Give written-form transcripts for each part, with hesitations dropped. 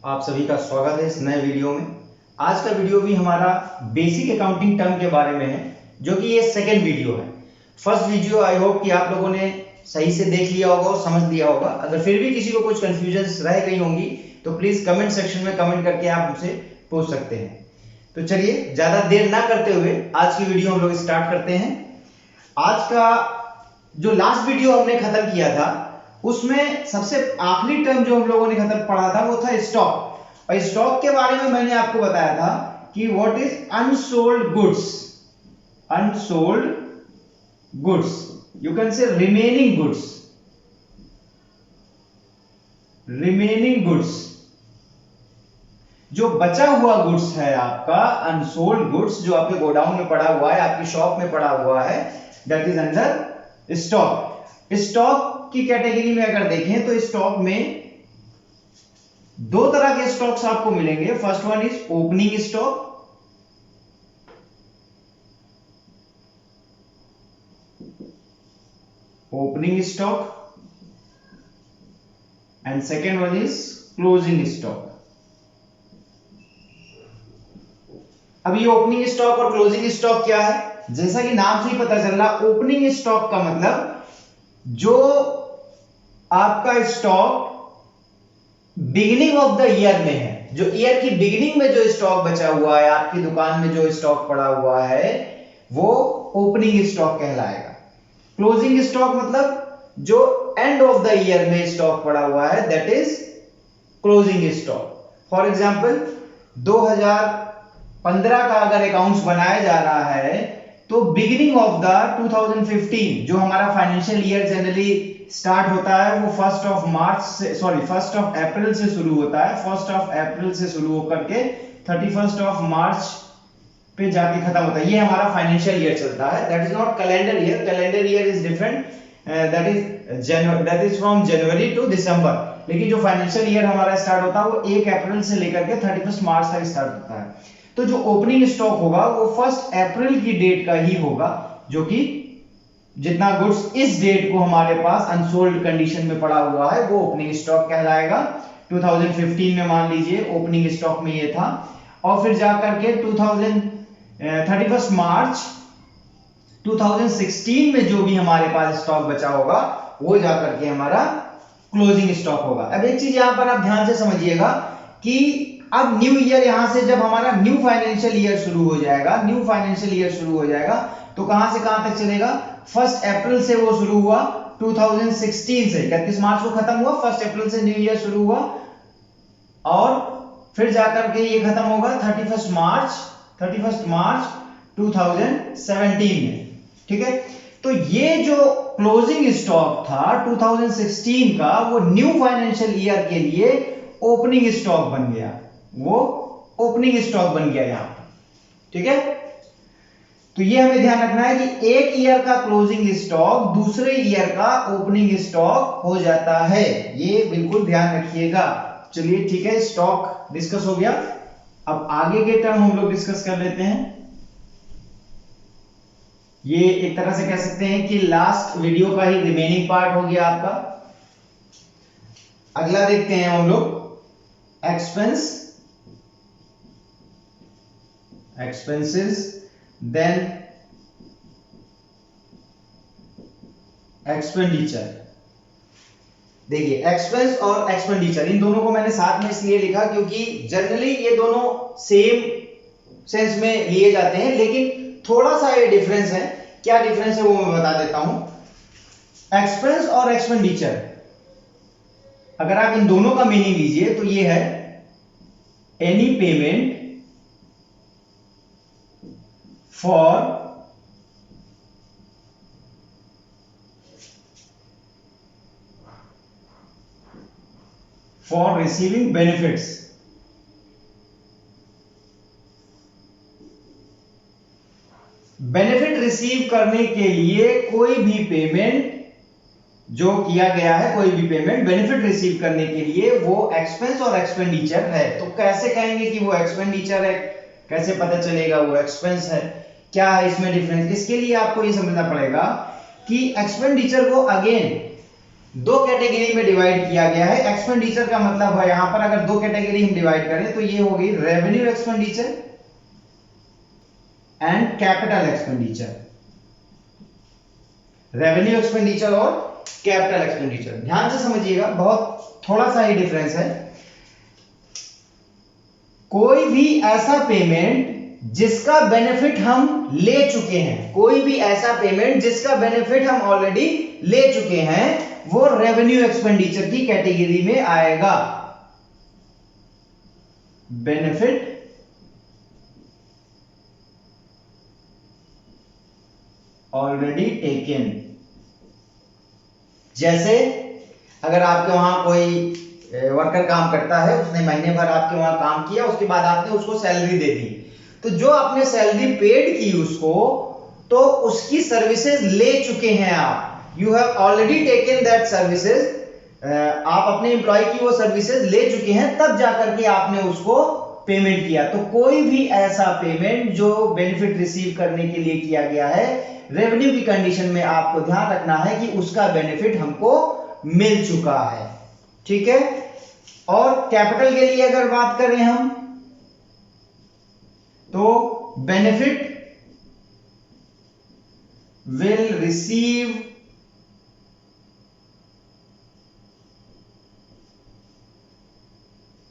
आप सभी का स्वागत है इस नए वीडियो में। आज का वीडियो भी हमारा बेसिक अकाउंटिंग टर्म के बारे में है, जो कि ये सेकंड वीडियो है। फर्स्ट वीडियो आई होप कि आप लोगों ने सही से देख लिया होगा और समझ लिया होगा। अगर फिर भी किसी को कुछ कंफ्यूजन रह गई होंगी तो प्लीज कमेंट सेक्शन में कमेंट करके आप मुझसे पूछ सकते हैं। तो चलिए ज्यादा देर ना करते हुए आज की वीडियो हम लोग स्टार्ट करते हैं। आज का जो लास्ट वीडियो हमने खत्म किया था उसमें सबसे आखिरी टर्म जो हम लोगों ने खत्म पढ़ा था वो था स्टॉक। और स्टॉक के बारे में मैंने आपको बताया था कि what is unsold goods. Unsold goods, you can से रिमेनिंग गुड्स। रिमेनिंग गुड्स, जो बचा हुआ गुड्स है आपका, अनसोल्ड गुड्स जो आपके गोडाउन में पड़ा हुआ है, आपकी शॉप में पड़ा हुआ है, that is under stock. Stock की कैटेगरी में अगर देखें तो स्टॉक में दो तरह के स्टॉक्स आपको मिलेंगे। First one is opening stock, opening stock, and second one is closing stock. अब ये ओपनिंग स्टॉक और क्लोजिंग स्टॉक क्या है? जैसा कि नाम से ही पता चल रहा, ओपनिंग स्टॉक का मतलब जो आपका stock beginning of the year में है, जो ईयर की बिगिनिंग में जो स्टॉक बचा हुआ है, आपकी दुकान में जो स्टॉक पड़ा हुआ है, वो ओपनिंग स्टॉक कहलाएगा। क्लोजिंग स्टॉक मतलब जो एंड ऑफ द ईयर में स्टॉक पड़ा हुआ है, that is closing stock. For example 2015 का अगर अकाउंट्स बनाया जा रहा है तो बिगिनिंग ऑफ द 2015 जो हमारा फाइनेंशियल ईयर जनरली स्टार्ट होता है वो फर्स्ट ऑफ अप्रैल से शुरू होता है। फर्स्ट ऑफ अप्रैल से शुरू होकर के 31 ऑफ मार्च पे जाके खत्म होता है। ये हमारा फाइनेंशियल ईयर चलता है। That is not calendar year. Calendar year is different, that is from January to December. लेकिन जो फाइनेंशियल ईयर हमारा स्टार्ट होता है वो 1 अप्रैल से लेकर के 31 मार्च तक स्टार्ट होता है। तो जो ओपनिंग स्टॉक होगा वो 1 अप्रैल की डेट का ही होगा, जो कि जितना गुड्स इस डेट को हमारे पास अनसोल्ड कंडीशन में पड़ा हुआ है वो ओपनिंग स्टॉक कहलाएगा। 2015 में मान लीजिए ओपनिंग स्टॉक में ये था, और फिर जाकर के 31 मार्च 2016 में जो भी हमारे पास स्टॉक बचा होगा वो जाकर के हमारा क्लोजिंग स्टॉक होगा। अब एक चीज यहां पर आप ध्यान से समझिएगा कि अब न्यू ईयर, यहां से जब हमारा न्यू फाइनेंशियल ईयर शुरू हो जाएगा, न्यू फाइनेंशियल ईयर शुरू हो जाएगा तो कहां से कहां तक चलेगा? 1 अप्रैल से वो शुरू हुआ 2016 से, 31 मार्च को खत्म हुआ, 1 अप्रैल से न्यू ईयर शुरू हुआ और फिर जाकर के ये खत्म होगा 31 मार्च 2017 में। ठीक है, तो ये जो क्लोजिंग स्टॉक था 2016 का वो न्यू फाइनेंशियल ईयर के लिए ओपनिंग स्टॉक बन गया। वो ओपनिंग स्टॉक बन गया यहां पर। ठीक है, तो ये हमें ध्यान रखना है कि एक ईयर का क्लोजिंग स्टॉक दूसरे ईयर का ओपनिंग स्टॉक हो जाता है। ये बिल्कुल ध्यान रखिएगा। चलिए ठीक है, स्टॉक डिस्कस हो गया। अब आगे के टर्म हम लोग डिस्कस कर लेते हैं। ये एक तरह से कह सकते हैं कि लास्ट वीडियो का ही रिमेनिंग पार्ट हो गया आपका। अगला देखते हैं हम लोग expenses, then expenditure। देखिए एक्सपेंस और एक्सपेंडिचर इन दोनों को मैंने साथ में इसलिए लिखा क्योंकि जनरली ये दोनों सेम सेंस में लिए जाते हैं, लेकिन थोड़ा सा ये डिफरेंस है। क्या डिफरेंस है वो मैं बता देता हूं। एक्सपेंस और एक्सपेंडिचर, अगर आप इन दोनों का मीनिंग लीजिए तो ये है any payment for receiving benefits. Benefit receive करने के लिए कोई भी पेमेंट जो किया गया है, कोई भी पेमेंट बेनिफिट रिसीव करने के लिए, वो एक्सपेंस और एक्सपेंडिचर है। तो कैसे कहेंगे कि वो एक्सपेंडिचर है, कैसे पता चलेगा वो एक्सपेंस है? क्या है इसमें डिफरेंस? इसके लिए आपको ये समझना पड़ेगा कि एक्सपेंडिचर को अगेन दो कैटेगरी में डिवाइड किया गया है। एक्सपेंडिचर का मतलब है यहां पर अगर दो कैटेगरी हम डिवाइड करें तो ये होगी revenue expenditure and capital expenditure. Revenue expenditure और कैपिटल एक्सपेंडिचर, ध्यान से समझिएगा, बहुत थोड़ा सा ही डिफरेंस है। कोई भी ऐसा पेमेंट जिसका बेनिफिट हम ले चुके हैं, कोई भी ऐसा पेमेंट जिसका बेनिफिट हम ऑलरेडी ले चुके हैं, वो रेवेन्यू एक्सपेंडिचर की कैटेगरी में आएगा। Benefit already taken. जैसे अगर आपके वहां कोई वर्कर काम करता है, उसने महीने भर आपके वहां काम किया, उसके बाद आपने उसको सैलरी दे दी, तो जो आपने सैलरी पेड की उसको, तो उसकी सर्विसेज ले चुके हैं आप, you have already taken that services. आप अपने एम्प्लॉय की वो सर्विसेज ले चुके हैं, तब जाकर के आपने उसको पेमेंट किया। तो कोई भी ऐसा पेमेंट जो बेनिफिट रिसीव करने के लिए किया गया है, रेवेन्यू की कंडीशन में आपको ध्यान रखना है कि उसका बेनिफिट हमको मिल चुका है, ठीक है। और कैपिटल के लिए अगर बात करें हम, तो benefit will receive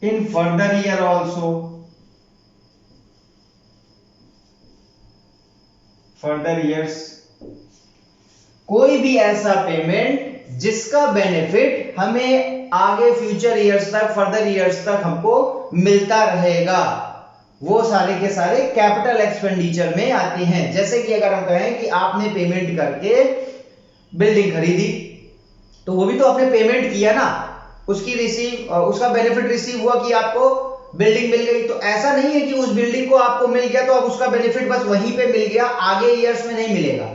in further year also, further years. कोई भी ऐसा पेमेंट जिसका बेनिफिट हमें आगे फ्यूचर ईयर्स तक, फर्दर ईयर्स तक हमको मिलता रहेगा, वो सारे के सारे कैपिटल एक्सपेंडिचर में आते हैं। जैसे कि अगर हम कहें कि आपने पेमेंट करके बिल्डिंग खरीदी, तो वो भी तो आपने पेमेंट किया ना, उसका बेनिफिट रिसीव हुआ कि आपको बिल्डिंग मिल गई। तो ऐसा नहीं है कि उस बिल्डिंग को आपको मिल गया तो अब उसका बेनिफिट बस वहीं पे मिल गया, आगे ईयर्स में नहीं मिलेगा।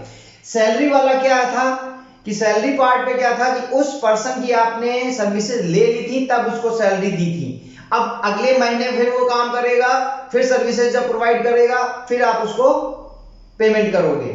सैलरी वाला क्या था कि सैलरी पार्ट पे क्या था कि उस पर्सन की आपने सर्विसेज ले ली थी, तब उसको सैलरी दी थी। अब अगले महीने फिर वो काम करेगा, फिर सर्विसेज जब प्रोवाइड करेगा, फिर आप उसको पेमेंट करोगे।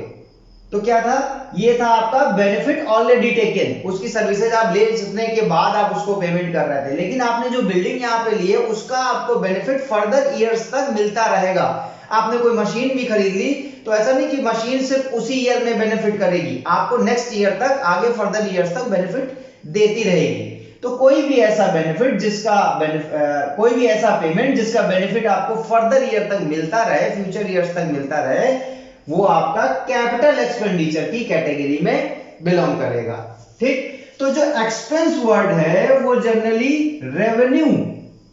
तो क्या था, ये था आपका बेनिफिट ऑलरेडी टेकन, उसकी सर्विसेज आप ले चुकने के बाद आप उसको पेमेंट कर रहे थे, लेकिन आपने जो बिल्डिंग यहाँ पे ली है उसका आपको बेनिफिट फर्दर ईयर्स तक मिलता रहेगा। आपने कोई मशीन भी खरीद ली, तो ऐसा नहीं कि मशीन सिर्फ उसी ईयर में बेनिफिट करेगी, आपको नेक्स्ट ईयर तक, आगे फर्दर ईयर्स तक बेनिफिट देती रहेगी। तो कोई भी ऐसा बेनिफिट कोई भी ऐसा पेमेंट जिसका बेनिफिट आपको फर्दर ईयर तक मिलता रहे, फ्यूचर ईयर्स तक मिलता रहे, वो आपका कैपिटल एक्सपेंडिचर की कैटेगरी में बिलोंग करेगा, ठीक। तो जो एक्सपेंस वर्ड है वो जनरली रेवेन्यू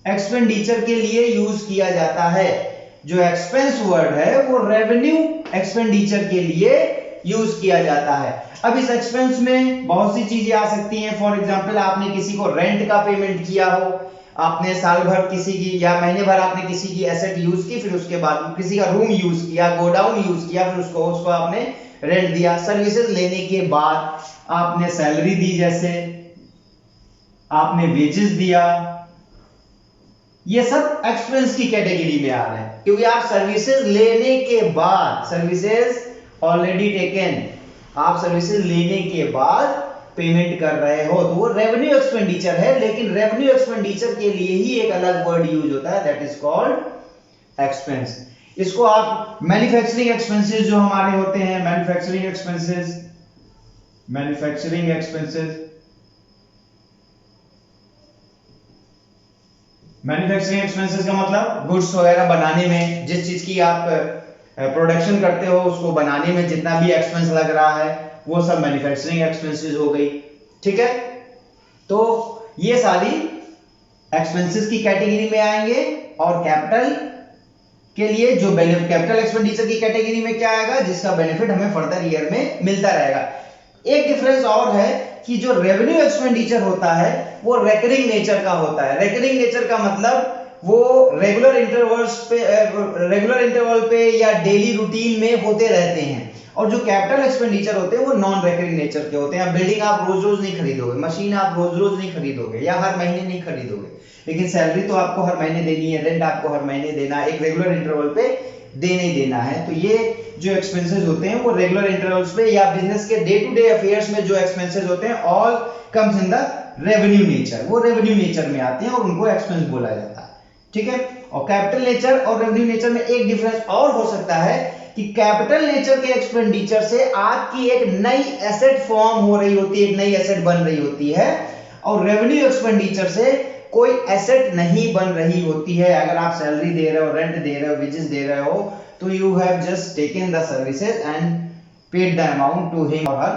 एक्सपेंडिचर के लिए यूज किया जाता है। जो एक्सपेंस वर्ड है वो रेवेन्यू एक्सपेंडिचर के लिए यूज किया जाता है। अब इस एक्सपेंस में बहुत सी चीजें आ सकती हैं। फॉर एग्जांपल, आपने किसी को रेंट का पेमेंट किया हो, आपने साल भर किसी की या महीने भर आपने किसी की एसेट यूज की, फिर उसके बाद किसी का रूम यूज किया, गोडाउन यूज किया, फिर उसको आपने रेंट दिया। सर्विसेज लेने के बाद आपने सैलरी दी, जैसे आपने वेजेस दिया, ये सब एक्सपेंस की कैटेगरी में आ रहे हैं, क्योंकि आप सर्विसेज लेने के बाद, सर्विसेज ऑलरेडी टेकन, आप सर्विसेज लेने के बाद पेमेंट कर रहे हो, तो वो रेवेन्यू एक्सपेंडिचर है। लेकिन रेवेन्यू एक्सपेंडिचर के लिए ही एक अलग वर्ड यूज होता है, दैट इज कॉल्ड एक्सपेंस। इसको आप मैन्युफैक्चरिंग एक्सपेंसेस जो हमारे होते हैं, मैन्युफैक्चरिंग एक्सपेंसेस का मतलब गुड्स वगैरह बनाने में, जिस चीज की आप प्रोडक्शन करते हो उसको बनाने में जितना भी एक्सपेंस लग रहा है, वो सब मैन्युफैक्चरिंग एक्सपेंसेस हो गई, ठीक है। तो ये सारी एक्सपेंसेस की कैटेगरी में आएंगे। और कैपिटल के लिए जो कैपिटल एक्सपेंडिचर की कैटेगरी में क्या आएगा, जिसका बेनिफिट हमें फर्दर ईयर में मिलता रहेगा। एक डिफरेंस और है कि जो रेवेन्यू एक्सपेंडिचर होता है वो रेकरिंग नेचर का होता है। रेकरिंग नेचर का मतलब वो रेगुलर इंटरवल पे या डेली रूटीन में होते रहते हैं। और जो कैपिटल एक्सपेंडिचर होते हैं वो नॉन रेकरिंग नेचर के होते हैं। बिल्डिंग आप रोज रोज नहीं खरीदोगे, मशीन आप रोज रोज नहीं खरीदोगे या हर महीने नहीं खरीदोगे, लेकिन सैलरी तो आपको हर महीने देनी है, रेंट आपको हर महीने देना है, एक रेगुलर इंटरवल पे देना ही देना है। तो ये जो एक्सपेंसेस होते हैं वो रेगुलर इंटरवल्स पे या बिजनेस के डे टू डे अफेयर्स में जो एक्सपेंसेस होते हैं all comes in the revenue nature, वो रेवेन्यू नेचर में आते हैं और उनको एक्सपेंस बोला जाता है, ठीक है। और कैपिटल नेचर और रेवेन्यू नेचर में एक डिफरेंस और हो सकता है कि कैपिटल नेचर के एक्सपेंडिचर से आपकी एक नई एसेट फॉर्म हो रही होती है, एक नई एसेट बन रही होती है, और रेवेन्यू एक्सपेंडिचर से कोई एसेट नहीं बन रही होती है। अगर आप सैलरी दे रहे हो, रेंट दे रहे हो, वेजेस दे रहे हो, तो you have just taken the services and paid the amount to him और हर,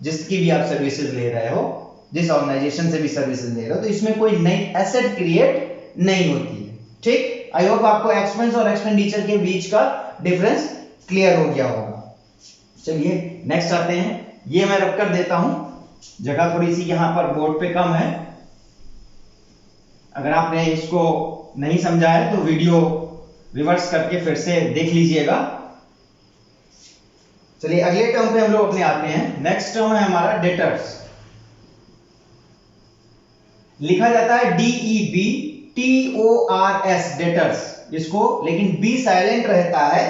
जिसकी भी आप सर्विसेज ले रहे हो, जिस ऑर्गेनाइजेशन से भी सर्विसेज ले रहे हो, तो इसमें कोई नई एसेट क्रिएट नहीं होती है, ठीक। आई होप आपको एक्सपेंस और एक्सपेंडिचर के बीच का डिफरेंस क्लियर हो गया होगा। चलिए नेक्स्ट आते हैं, ये मैं रख कर देता हूं, जगह थोड़ी सी यहां पर बोर्ड पे कम है, अगर आपने इसको नहीं समझा है तो वीडियो रिवर्स करके फिर से देख लीजिएगा। चलिए अगले टर्म पे हम लोग अपने आते हैं। नेक्स्ट टर्म है हमारा डेटर्स, लिखा जाता है DEBTORS डेटर्स, इसको लेकिन बी साइलेंट रहता है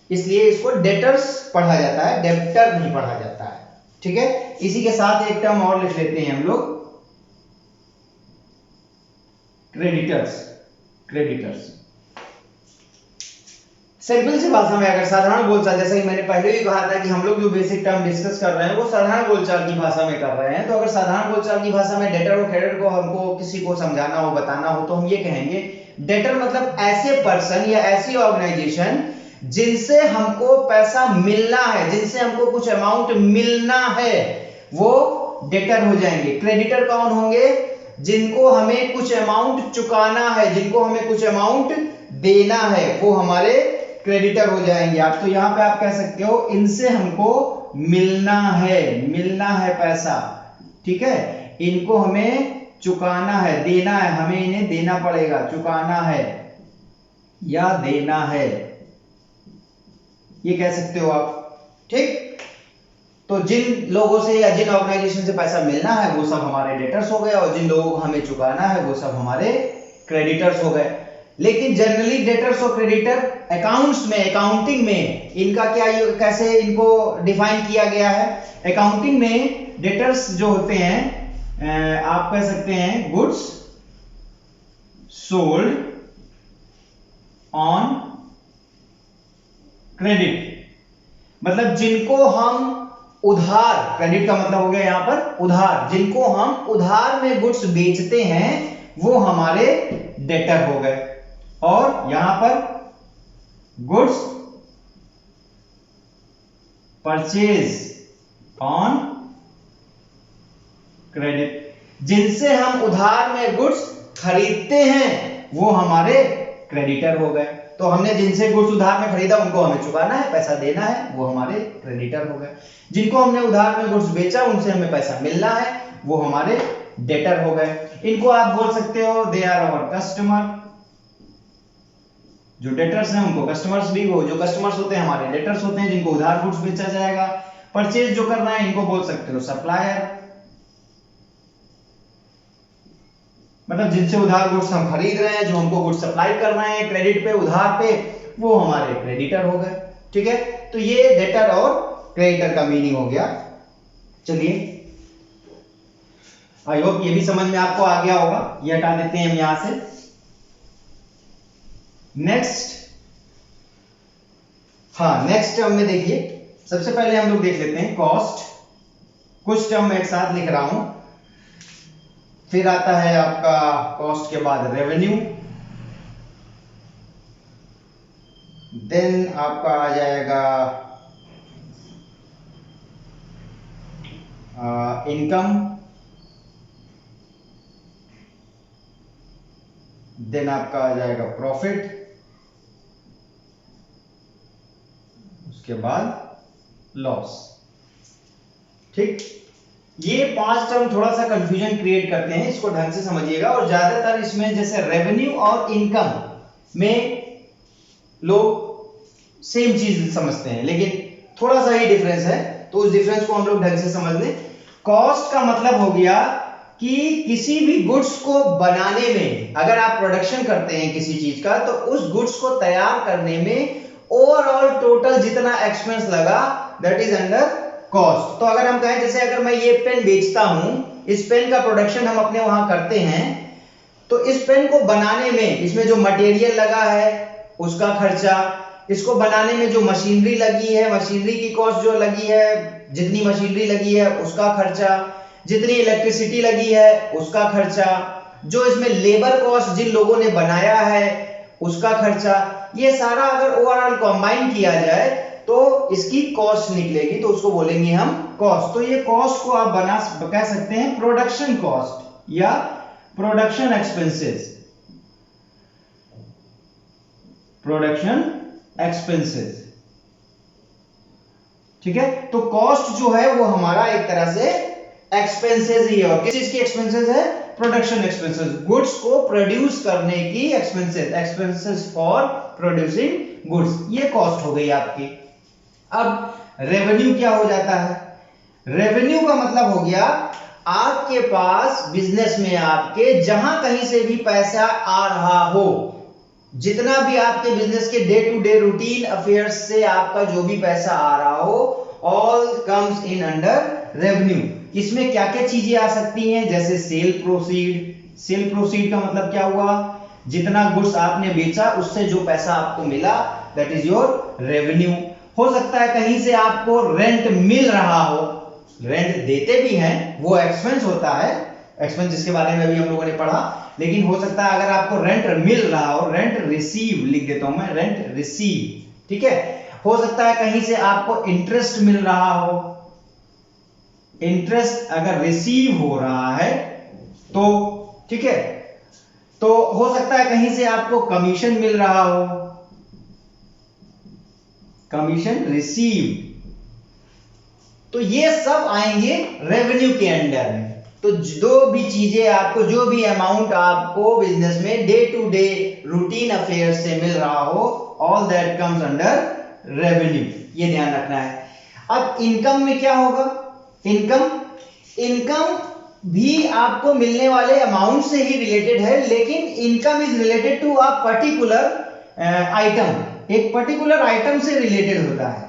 इसलिए इसको डेटर्स पढ़ा जाता है, डेब्टर नहीं पढ़ा जाता है, ठीक है। इसी के साथ एक टर्म और लिख लेते हैं हम लोग, क्रेडिटर्स। क्रेडिटर्स सिंपल सी भाषा में, अगर साधारण बोलचाल, जैसे कि मैंने पहले भी कहा था कि हम लोग जो बेसिक टर्म डिस्कस कर रहे हैं वो साधारण बोलचाल की भाषा में कर रहे हैं, तो अगर साधारण बोलचाल की भाषा में डेटर और क्रेडिटर को हमको किसी को समझाना हो, बताना हो, तो हम ये कहेंगे डेटर मतलब ऐसे पर्सन या ऐसी ऑर्गेनाइजेशन जिनसे हमको पैसा मिलना है, जिनसे हमको कुछ अमाउंट मिलना है, वो डेटर हो जाएंगे। क्रेडिटर कौन होंगे? जिनको हमें कुछ अमाउंट चुकाना है, जिनको हमें कुछ अमाउंट देना है, वो हमारे क्रेडिटर हो जाएंगे। आप तो यहां पे आप कह सकते हो इनसे हमको मिलना है पैसा, ठीक है, इनको हमें चुकाना है, देना है, हमें इन्हें देना पड़ेगा, चुकाना है या देना है, ये कह सकते हो आप, ठीक। तो जिन लोगों से या जिन ऑर्गेनाइजेशन से पैसा मिलना है वो सब हमारे डेटर्स हो गए, और जिन लोगों को हमें चुकाना है वो सब हमारे क्रेडिटर्स हो गए। लेकिन जनरली डेटर्स और क्रेडिटर अकाउंट्स में, अकाउंटिंग में इनका क्या, कैसे इनको डिफाइन किया गया है? अकाउंटिंग में डेटर्स जो होते हैं आप कह सकते हैं गुड्स सोल्ड ऑन क्रेडिट, मतलब जिनको हम उधार, क्रेडिट का मतलब हो गया यहां पर उधार, जिनको हम उधार में गुड्स बेचते हैं वो हमारे डेटर हो गए। और यहां पर गुड्स परचेज ऑन क्रेडिट, जिनसे हम उधार में गुड्स खरीदते हैं वो हमारे क्रेडिटर हो गए। तो हमने जिनसे गुड्स उधार में खरीदा उनको हमें चुकाना है, पैसा देना है, वो हमारे क्रेडिटर हो गए। जिनको हमने उधार में गुड्स बेचा उनसे हमें पैसा मिलना है, वो हमारे डेटर हो गए। इनको आप बोल सकते हो दे आर आवर कस्टमर, जो डेटर्स हैं उनको कस्टमर्स भी, वो जो कस्टमर्स होते हैं हमारे डेटर्स होते हैं, जिनको उधार गुड्स बेचा जाएगा। परचेज जो करना है इनको बोल सकते हो सप्लायर, मतलब जिनसे उधार गुड्स हम खरीद रहे हैं, जो हमको गुड्स सप्लाई कर रहे हैं क्रेडिट पे, उधार पे, वो हमारे क्रेडिटर हो गए, ठीक है। तो ये डेटर और क्रेडिटर का मीनिंग हो गया। चलिए आई होप ये भी समझ में आपको आ गया होगा, ये हटा देते हैं हम यहां से। नेक्स्ट, हाँ नेक्स्ट टर्म में देखिए, सबसे पहले हम लोग देख लेते हैं कॉस्ट। कुछ टर्म मैं एक साथ लिख रहा हूं, फिर आता है आपका कॉस्ट के बाद रेवेन्यू, देन आपका आ जाएगा इनकम, देन आपका आ जाएगा प्रॉफिट, उसके बाद लॉस, ठीक। ये 5 टर्म थोड़ा सा कंफ्यूजन क्रिएट करते हैं, इसको ढंग से समझिएगा। और ज्यादातर इसमें जैसे रेवेन्यू और इनकम में लोग सेम चीज समझते हैं, लेकिन थोड़ा सा ही डिफरेंस है, तो उस डिफरेंस को हम लोग ढंग से समझ लें। कॉस्ट का मतलब हो गया कि किसी भी गुड्स को बनाने में, अगर आप प्रोडक्शन करते हैं किसी चीज का, तो उस गुड्स को तैयार करने में ओवरऑल टोटल जितना एक्सपेंस लगा दैट इज अंडर कॉस्ट। तो अगर हम कहें जैसे अगर मैं ये पेन बेचता हूं, इस पेन का प्रोडक्शन हम अपने वहां करते हैं, तो इस पेन को बनाने में इसमें जो मटेरियल लगा है उसका खर्चा, इसको बनाने में जो मशीनरी लगी है, मशीनरी की कॉस्ट जो लगी है, जितनी मशीनरी लगी है उसका खर्चा, जितनी इलेक्ट्रिसिटी लगी है उसका खर्चा, जो इसमें लेबर कॉस्ट जिन लोगों ने बनाया है उसका खर्चा, ये सारा अगर ओवरऑल कंबाइन किया जाए तो इसकी कॉस्ट निकलेगी, तो उसको बोलेंगे हम कॉस्ट। तो ये कॉस्ट को आप कह सकते हैं प्रोडक्शन कॉस्ट या प्रोडक्शन एक्सपेंसेस, प्रोडक्शन एक्सपेंसेस। ठीक है, तो कॉस्ट जो है वो हमारा एक तरह से एक्सपेंसेस ही है। और किस चीज की एक्सपेंसेस है? प्रोडक्शन एक्सपेंसेस, गुड्स को प्रोड्यूस करने की expenses, expenses for producing goods, ये कॉस्ट हो गई आपकी। अब रेवेन्यू क्या हो जाता है? रेवेन्यू का मतलब हो गया आपके पास बिजनेस में आपके जहां कहीं से भी पैसा आ रहा हो, जितना भी आपके बिजनेस के day to day routine affairs से आपका जो भी पैसा आ रहा हो, all comes in under revenue. इसमें क्या क्या चीजें आ सकती हैं? जैसे सेल प्रोसीड। सेल प्रोसीड का मतलब क्या हुआ? जितना गुड्स आपने बेचा उससे जो पैसा आपको मिला दैट इज योर रेवेन्यू। हो सकता है कहीं से आपको रेंट मिल रहा हो, रेंट देते भी हैं, वो एक्सपेंस होता है, एक्सपेंस जिसके बारे में अभी हम लोगों ने पढ़ा। लेकिन हो सकता है अगर आपको रेंट मिल रहा हो, रेंट रिसीव लिख देता हूं मैं, रेंट रिसीव, ठीक है। हो सकता है कहीं से आपको इंटरेस्ट मिल रहा हो, इंटरेस्ट अगर रिसीव हो रहा है तो ठीक है। तो हो सकता है कहीं से आपको कमीशन मिल रहा हो, कमीशन रिसीव, तो ये सब आएंगे रेवेन्यू के अंडर में। तो जो भी चीजें आपको, जो भी अमाउंट आपको बिजनेस में day to day routine affair से मिल रहा हो, all that comes under revenue, ये ध्यान रखना है। अब इनकम में क्या होगा? इनकम भी आपको मिलने वाले अमाउंट से ही रिलेटेड है, लेकिन income is related to a particular item, एक पर्टिकुलर आइटम से रिलेटेड होता है,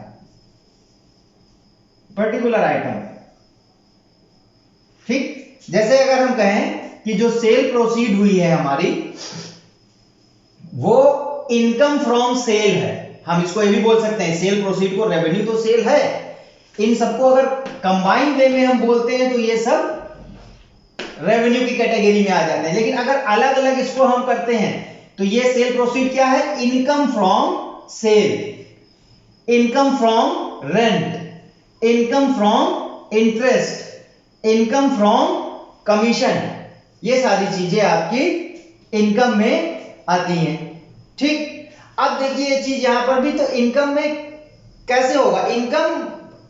पर्टिकुलर आइटम। ठीक, जैसे अगर हम कहें कि जो सेल प्रोसीड हुई है हमारी, वो इनकम फ्रॉम सेल है, हम इसको ये भी बोल सकते हैं, सेल प्रोसीड को रेवेन्यू तो सेल है। इन सबको अगर कंबाइंड वे में हम बोलते हैं तो ये सब रेवेन्यू की कैटेगरी में आ जाते हैं। लेकिन अगर अलग अलग इसको हम करते हैं तो ये सेल प्रोसीड क्या है? Income from sale, income from rent, income from interest, income from commission, ये सारी चीजें आपकी इनकम में आती हैं। ठीक, अब देखिए ये चीज यहां पर भी, तो इनकम में कैसे होगा? इनकम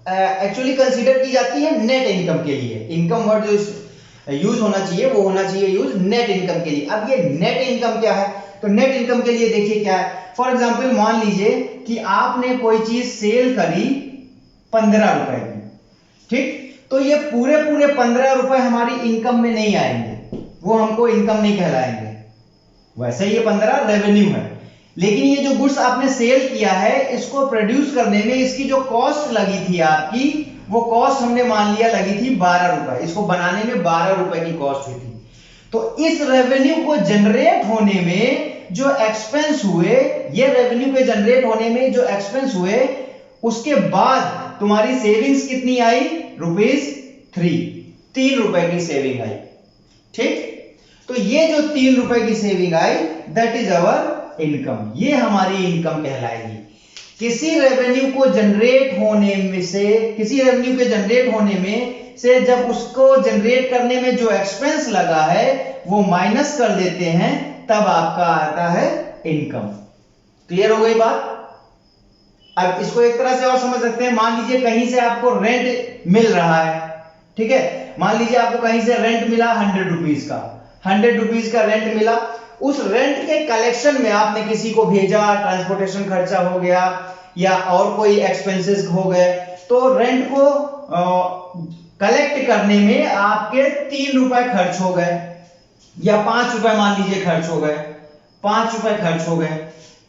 एक्चुअली कंसीडर की जाती है नेट इनकम के लिए। इनकम वर्ड जो यूज होना चाहिए वो होना चाहिए यूज नेट इनकम के लिए। अब ये नेट इनकम क्या है? तो नेट इनकम के लिए देखिए क्या है। फॉर एग्जांपल मान लीजिए कि आपने कोई चीज सेल करी 15 रुपए की, ठीक, तो ये पूरे 15 रुपए हमारी इनकम में नहीं आएंगे, वो हमको इनकम नहीं कहलाएंगे। वैसे ये 15 रेवेन्यू है, लेकिन ये जो गुड्स आपने सेल किया है, इसको प्रोड्यूस करने में इसकी जो कॉस्ट लगी थी आपकी, वो कॉस्ट हमने मान लिया लगी थी 12 रुपए, इसको बनाने में 12 रुपए की कॉस्ट हुई थी। तो इस रेवेन्यू को जनरेट होने में जो एक्सपेंस हुए, ये रेवेन्यू के जनरेट होने में जो एक्सपेंस हुए, उसके बाद तुम्हारी सेविंग्स कितनी आई? ₹3 रुपए की सेविंग आई। ठीक, तो ये जो 3 रुपए की saving I that is our income, ये हमारी इनकम कहलाएगी। किसी रेवेन्यू को जनरेट होने में से, किसी रेवेन्यू के जनरेट होने में से जब उसको जनरेट करने में जो एक्सपेंस लगा है वो माइनस कर देते हैं, तब आपका आता है इनकम। क्लियर हो गई बात? अब इसको एक तरह से और समझ सकते हैं। मान लीजिए कहीं से आपको रेंट मिल रहा है, ठीक है, मान लीजिए आपको कहीं से रेंट मिला 100 रुपीज का, 100 रुपीज का रेंट मिला। उस रेंट के कलेक्शन में आपने किसी को भेजा, ट्रांसपोर्टेशन खर्चा हो गया या और कोई एक्सपेंसेस हो गए, तो रेंट को कलेक्ट करने में आपके 3 रुपए खर्च हो गए या 5 रुपए मान लीजिए खर्च हो गए, 5 रुपए खर्च हो गए।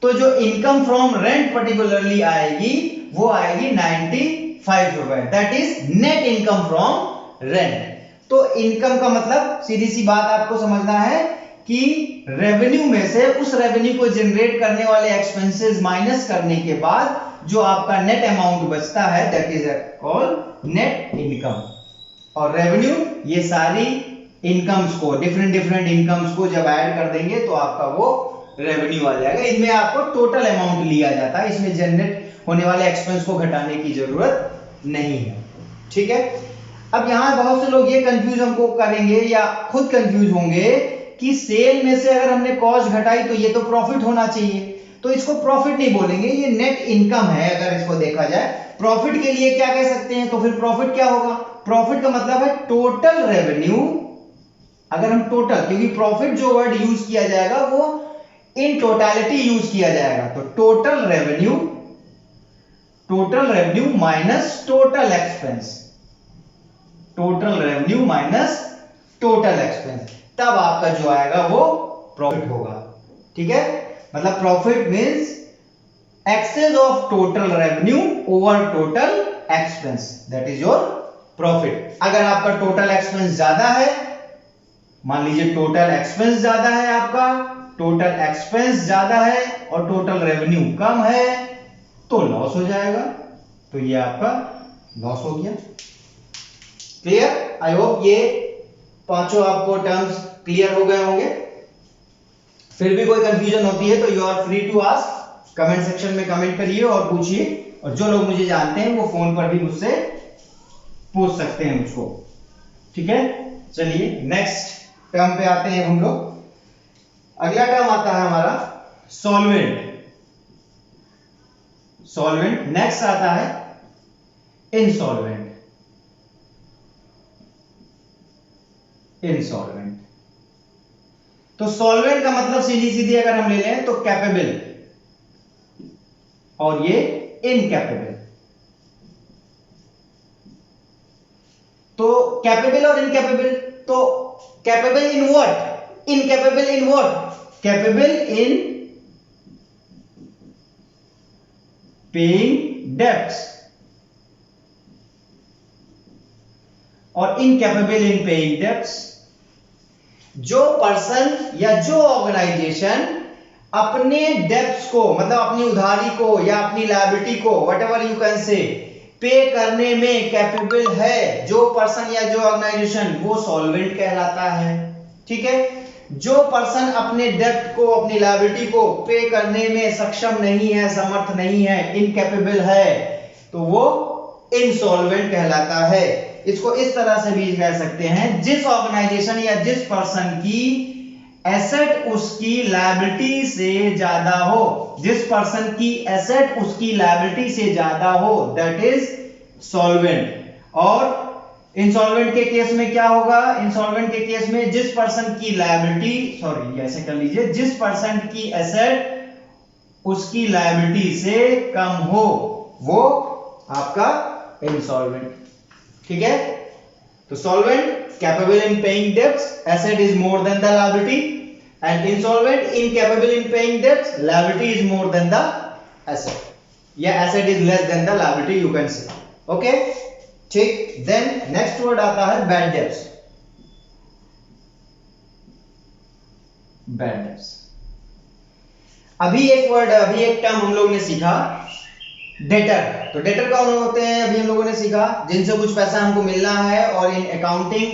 तो जो इनकम फ्रॉम रेंट पर्टिकुलरली आएगी वो आएगी 95 रुपए, that is net income from rent. तो इनकम का मतलब सीधी सी बात आपको समझना है कि रेवेन्यू में से उस रेवेन्यू को जनरेट करने वाले एक्सपेंसेस माइनस करने के बाद जो आपका नेट अमाउंट बचता है that is called net income. और रेवेन्यू ये सारी इनकम्स को, डिफरेंट डिफरेंट इनकम्स को जब ऐड कर देंगे तो आपका वो रेवेन्यू आ जाएगा। इनमें आपको टोटल अमाउंट लिया जाता है, इसमें जनरेट होने वाले एक्सपेंस को घटाने की जरूरत नहीं है। ठीक है, अब यहां बहुत से लोग ये कंफ्यूज हमको करेंगे या खुद कंफ्यूज होंगे कि सेल में से अगर हमने कॉस्ट घटाई तो ये तो प्रॉफिट होना चाहिए, तो इसको प्रॉफिट नहीं बोलेंगे, ये नेट इनकम है। अगर इसको देखा जाए प्रॉफिट के लिए क्या कह सकते हैं, तो फिर प्रॉफिट क्या होगा, प्रॉफिट का मतलब है टोटल रेवेन्यू। अगर हम टोटल, क्योंकि प्रॉफिट जो वर्ड यूज किया जाएगा वो इन टोटलिटी यूज किया जाएगा, तो total revenue minus total expense, total revenue minus total expense, तब आपका जो आएगा वो प्रॉफिट होगा। ठीक है, मतलब profit means excess of total revenue over total expense, that is your profit. अगर आपका टोटल एक्सपेंस ज्यादा है, मान लीजिए टोटल एक्सपेंस ज्यादा है, आपका टोटल एक्सपेंस ज्यादा है और टोटल रेवेन्यू कम है, तो लॉस हो जाएगा। तो ये आपका लॉस हो गया। क्लियर? आई होप ये पांचों आपको टर्म्स क्लियर हो गए होंगे। फिर भी कोई कंफ्यूजन होती है तो you are free to ask, comment section में कमेंट करिए और पूछिए, और जो लोग मुझे जानते हैं वो फोन पर भी मुझसे पूछ सकते हैं मुझको। ठीक है, चलिए नेक्स्ट टर्म पे आते हैं हम लोग। अगला टर्म आता है हमारा सॉल्वेंट। सॉल्वेंट नेक्स्ट आता है इंसॉल्वेंट। इंसॉल्वेंट, तो सॉल्वेंट का मतलब सीधी सीधी अगर हम ले लें तो कैपेबल, और ये इनकैपेबल। तो कैपेबल और इनकैपेबल, तो capable in what, incapable in what, capable in paying debts और इनकैपेबल इन पेइंग डेब्ट्स। जो पर्सन या जो ऑर्गेनाइजेशन अपने डेब्ट्स को, मतलब अपनी उधारी को या अपनी लायबिलिटी को, व्हाटएवर यू कैन से, पे करने में कैपेबल है, जो पर्सन या जो ऑर्गेनाइजेशन, वो सॉल्वेंट कहलाता है। ठीक है, जो पर्सन अपने डेब्ट को, अपनी लायबिलिटी को पे करने में सक्षम नहीं है, समर्थ नहीं है, इनकैपेबल है, तो वो इंसॉल्वेंट कहलाता है। इसको इस तरह से भी कह सकते हैं, जिस ऑर्गेनाइजेशन या जिस पर्सन की एसेट उसकी लायबिलिटी से ज्यादा हो, जिस पर्सन की एसेट उसकी लायबिलिटी से ज्यादा हो, दैट इज सॉल्वेंट। और इंसॉल्वेंट के केस में क्या होगा, इंसॉल्वेंट के केस में जिस पर्सन की लायबिलिटी, सॉरी ऐसे कर लीजिए, जिस पर्सन की एसेट उसकी लायबिलिटी से कम हो, वो आपका इंसॉल्वेंट। ठीक है, तो solvent capable in paying debts, asset is more than the liability, and insolvent incapable in paying debts, liability is more than the asset, या asset is less than the liability, you can say. Okay, ठीक। Then next word आता है bad debts. Bad debts, अभी एक term हम लोग ने सीखा, डेटर। तो डेटर कौन होते हैं, अभी हम लोगों ने सीखा, जिनसे कुछ पैसा हमको मिलना है, और इन अकाउंटिंग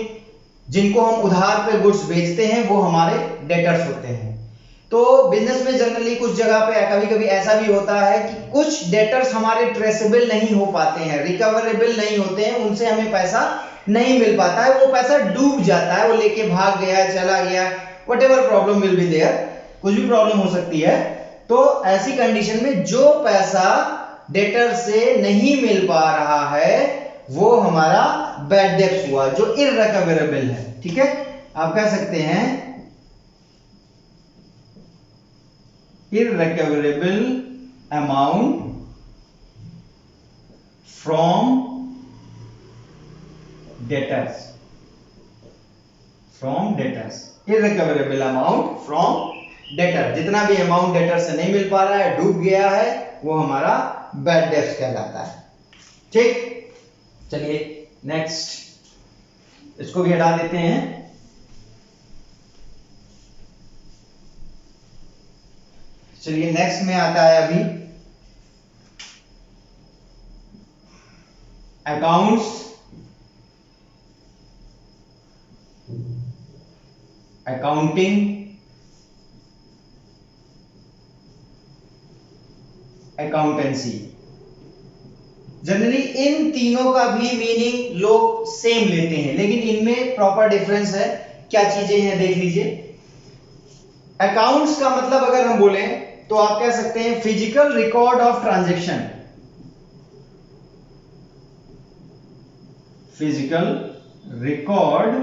जिनको हम उधार पे गुड्स बेचते हैं वो हमारे डेटर्स होते हैं। तो बिजनेस में जनरली कुछ जगह पे कभी कभी ऐसा भी होता है कि कुछ डेटर्स हमारे ट्रेसेबल नहीं हो पाते हैं, रिकवरेबल नहीं होते हैं, उनसे हमें पैसा नहीं मिल पाता है, वो पैसा डूब जाता है, वो लेके भाग गया, चला गया, whatever problem will be there, कुछ भी प्रॉब्लम हो सकती है। तो ऐसी कंडीशन में जो पैसा डेटर से नहीं मिल पा रहा है वो हमारा बैड डेब्ट्स हुआ, जो इररिकवरेबल है। ठीक है, आप कह सकते हैं irrecoverable amount from debtors, irrecoverable amount from debtor, जितना भी अमाउंट डेटर से नहीं मिल पा रहा है, डूब गया है, वो हमारा बैड डेब्ट्स कहलाता है। ठीक, चलिए नेक्स्ट, इसको भी हटा देते हैं। चलिए नेक्स्ट में आता है अभी accounts, accounting, accountancy. Generally in तीनों का भी मीनिंग लोग सेम लेते हैं, लेकिन इनमें प्रॉपर डिफरेंस है। क्या चीजें हैं देख लीजिए। अकाउंट्स का मतलब अगर हम बोलें तो आप कह सकते हैं physical record of transaction, physical record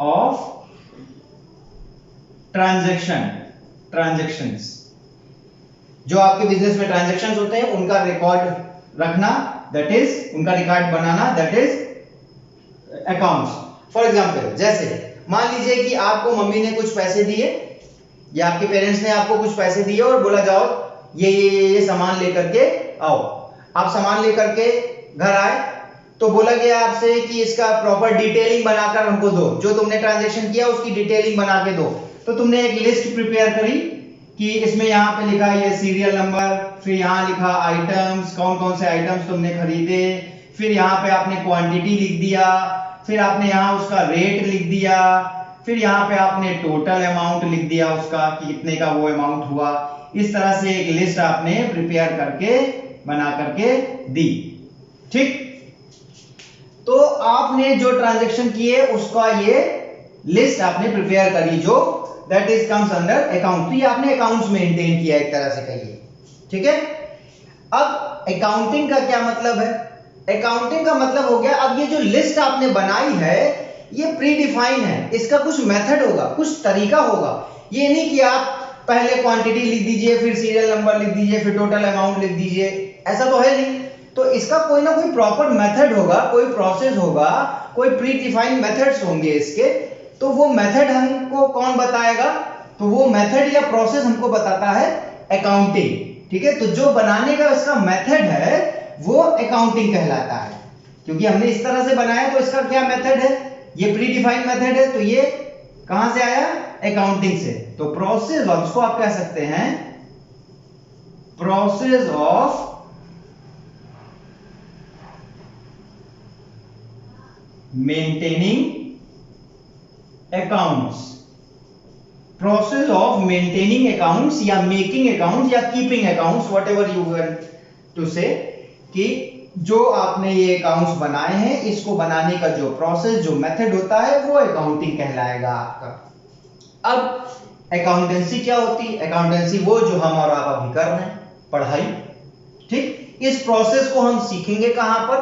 of transactions, जो आपके बिजनेस में ट्रांजैक्शंस होते हैं उनका रिकॉर्ड रखना, दैट इज उनका record banana, that is accounts. For example, जैसे मान लीजिए कि आपको मम्मी ने कुछ पैसे दिए या आपके पेरेंट्स ने आपको कुछ पैसे दिए और बोला जाओ ये सामान लेकर के आओ। आप सामान लेकर के घर आए तो बोला गया आपसे कि इसका प्रॉपर डिटेलिंग बनाकर हमको दो, जो तुमने ट्रांजैक्शन किया उसकी डिटेलिंग बना के दो। तो तुमने एक लिस्ट प्रिपेयर करी कि इसमें यहाँ पे लिखा ये सीरियल नंबर, फिर यहाँ लिखा आइटम्स, कौन कौन से आइटम्स तुमने खरीदे, फिर यहाँ पे आपने क्वांटिटी लिख दिया, फिर आपने यहाँ उसका रेट लिख दिया, फिर यहाँ पे आपने टोटल अमाउंट लिख दिया उसका कि कितने का वो अमाउंट हुआ। इस तरह से एक लिस्ट आपने प्रिपेयर करके बना करके दी। ठीक, तो आपने जो ट्रांजैक्शन किए उसका ये लिस्ट आपने प्रिपेयर करी, जो that is comes under account. तो ये आपने अकाउंट्स मेंटेन किया एक तरह से कहिए। ठीक है, अब अकाउंटिंग का क्या मतलब है? अकाउंटिंग का मतलब हो गया, अब ये जो लिस्ट आपने बनाई है ये प्री डिफाइन है, इसका कुछ मेथड होगा, कुछ तरीका होगा। ये नहीं कि आप पहले क्वांटिटी लिख दीजिए, फिर सीरियल नंबर लिख दीजिए, फिर टोटल अमाउंट लिख दीजिए, ऐसा तो है नहीं। तो इसका कोई ना कोई प्रॉपर मेथड होगा, कोई प्रोसेस होगा, कोई प्री डिफाइंड मेथड्स होंगे इसके। तो वो मेथड हमको कौन बताएगा? तो वो मेथड या प्रोसेस हमको बताता है अकाउंटिंग। ठीक है, तो जो बनाने का इसका मेथड है वो अकाउंटिंग कहलाता है, क्योंकि हमने इस तरह से बनाया तो इसका क्या मेथड है? ये प्री डिफाइंड मेथड है, तो ये कहां से आया? अकाउंटिंग से। तो प्रोसेस ऑफ, इसको आप कह सकते हैं process of maintaining accounts, process of maintaining accounts या मेकिंग अकाउंट्स या keeping accounts, whatever you want to say, कि जो आपने ये अकाउंट्स बनाए हैं इसको बनाने का जो प्रोसेस, जो मेथड होता है वो अकाउंटिंग कहलाएगा आपका। अब अकाउंटेंसी क्या होती है? अकाउंटेंसी वो जो हम और आप अभी कर रहे हैं, पढ़ाई। ठीक, इस प्रोसेस को हम सीखेंगे कहां पर,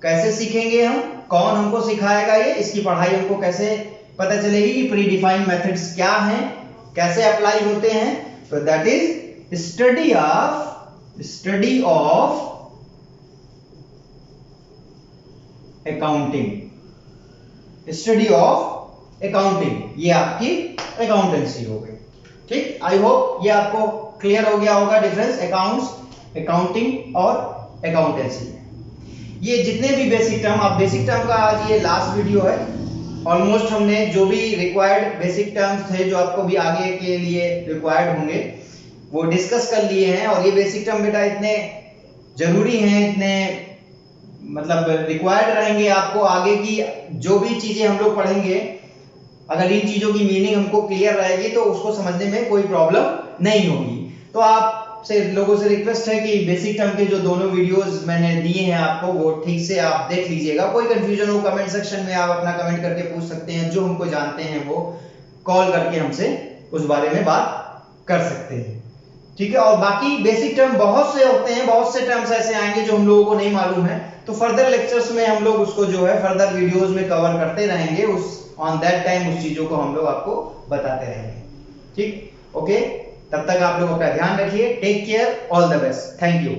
कैसे सीखेंगे हम, कौन हमको सिखाएगा ये, इसकी पढ़ाई हमको कैसे पता चलेगी कि प्री डिफाइंड मेथड्स क्या हैं, कैसे अप्लाई होते हैं? तो that is study of accounting, study of accounting, ये आपकी अकाउंटेंसी हो गई। ठीक, आई होप ये आपको क्लियर हो गया होगा डिफरेंस अकाउंट्स, अकाउंटिंग और अकाउंटेंसी। ये जितने भी बेसिक टर्म, आप बेसिक टर्म का आज ये लास्ट वीडियो है। ऑलमोस्ट हमने जो भी रिक्वायर्ड बेसिक टर्म्स थे जो आपको भी आगे के लिए रिक्वायर्ड होंगे वो डिस्कस कर लिए हैं। और ये बेसिक टर्म बेटा इतने जरूरी हैं, इतने मतलब रिक्वायर्ड रहेंगे आपको आगे की जो भी चीजें हम लोग पढ़ेंगे। अगर इन चीजों की मीनिंग हमको क्लियर रहेगी तो उसको समझने में कोई प्रॉब्लम नहीं होगी। तो आप से लोगों से रिक्वेस्ट है कि बेसिक टर्म के जो दोनों वीडियोस मैंने दिए हैं आपको वो ठीक से आप देख लीजिएगा। कोई कंफ्यूजन हो कमेंट सेक्शन में आप अपना कमेंट करके पूछ सकते हैं। जो हमको जानते हैं वो कॉल करके हमसे उस बारे में बात कर सकते हैं। ठीक है, और बाकी बेसिक टर्म बहुत से होते हैं, बहुत से टर्म्स ऐसे आएंगे जो हम लोगों को नहीं मालूम है, तो फर्दर लेक्चर्स में हम लोग उसको जो है फर्दर वीडियोस में कवर करते रहेंगे। उस ऑन दैट टाइम उस चीजों को हम लोग आपको बताते रहेंगे। ठीक, ओके, तब तक आप लोग अपना ध्यान रखिए। Take care, all the best, thank you.